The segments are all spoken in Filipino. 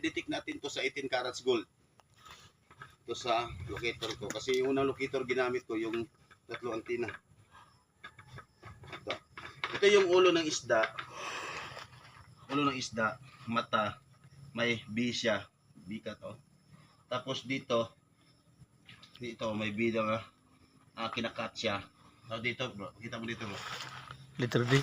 i-detect natin to sa 18 carats gold. Ito sa locator ko. Kasi yung unang locator ginamit ko, yung tatlo antina. Ito yung ulo ng isda. Ulo ng isda, mata, may B siya. Bikat, oh. Tapos dito may B na kinakat siya. So dito bro, kita mo dito bro. Letter D.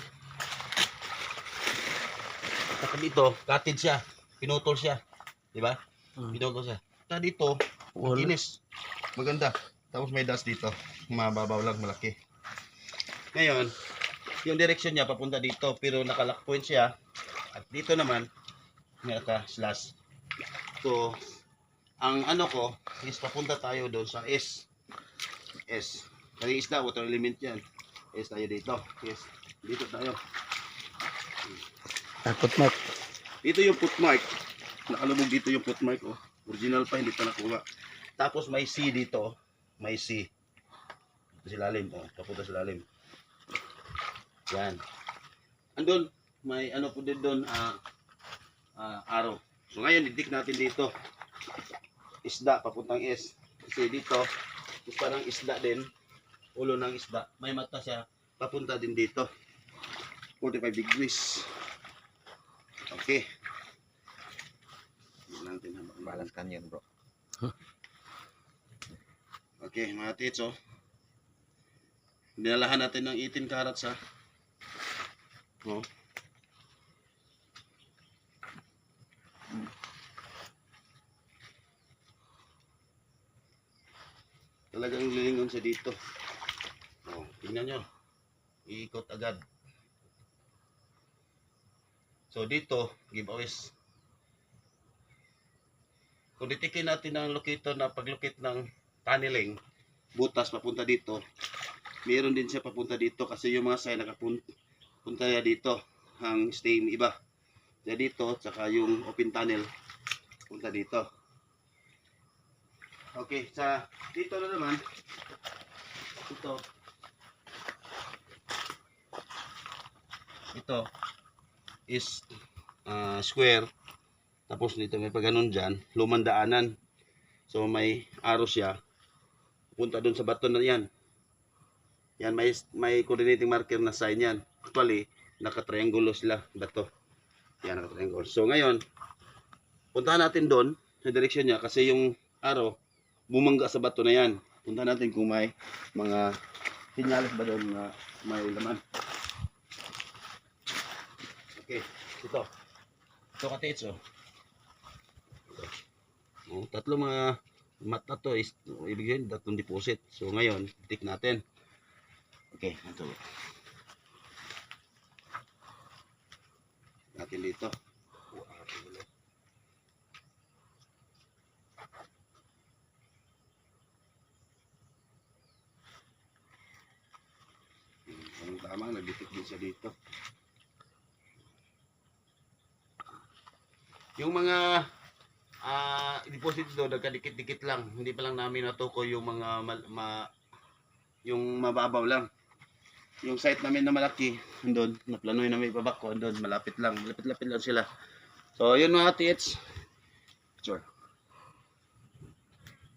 Tapos dito, cutted siya. Pinutol siya. Di ba? Pinutol siya. Tapos dito, makinis. Maganda. Tapos may dust dito. Mababaw lang, malaki. Ngayon, yung direction niya papunta dito. Pero naka-lock point siya. At dito naman, may naka-slash. So, ang ano ko, is papunta tayo doon sa S. S. Kasi isda, water element yan. S tayo dito. Yes. Dito tayo. Footmark. Dito yung footmark. Nakalubog dito yung footmark. Oh. Original pa, hindi pa nakuha. Tapos may C dito. May C. Ito sa lalim. Oh. Papunta sa lalim. Yan. Andun, may ano po din doon, arrow. So ngayon, didik natin dito. Isda, papuntang S. Kasi dito, is parang isda din. Ulo ng isda. May mata siya. Papunta din dito. 45 degrees. Okay. Balance canyon bro. Okay, mga tits, oh. Dinalahan natin ng 18 carats, ha. Oh. Talagang lilingon siya dito. Oh, tingnan nyo. Iikot agad. So dito, giveaways. Kung ditikin natin ang locator na paglukit ng tunneling, butas papunta dito, meron din siya papunta dito kasi yung mga sign nakapunta ya dito, ang stain iba. Kaya dito, tsaka yung open tunnel, punta dito. Okay, sa dito na naman, ito is square. Tapos dito may pagganon dyan, lumang daanan. So may arrow siya. Punta dun sa bato na yan. Yan, may coordinating marker na sign yan. Actually, naka-triangulo sila, bato. Yan, naka-triangle. So ngayon, puntahan natin doon sa direksyon niya kasi yung arrow bumangga sa bato na yan. Puntahan natin kung may mga sinyalis ba doon na may laman. Okay, ito. Ito katits, oh. Oh, tatlo mga mata to is ibig sabihin tatlong deposit. So ngayon, tick natin. Okay, ito. Natin dito. Tama, nag-detect din siya dito. Yung mga deposit doon, nagkadikit-dikit lang. Hindi pa lang namin natukoy yung mga yung mababaw lang. Yung site namin na malaki, doon, naplanoy namin ipabako, doon, malapit lang. Lapit-lapit lang sila. So, yun mga tits. Sure.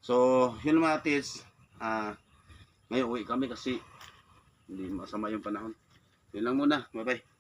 So, yun mga tits. Ngayon, uwi kami kasi hindi masama yung panahon. Yun lang muna. Bye-bye.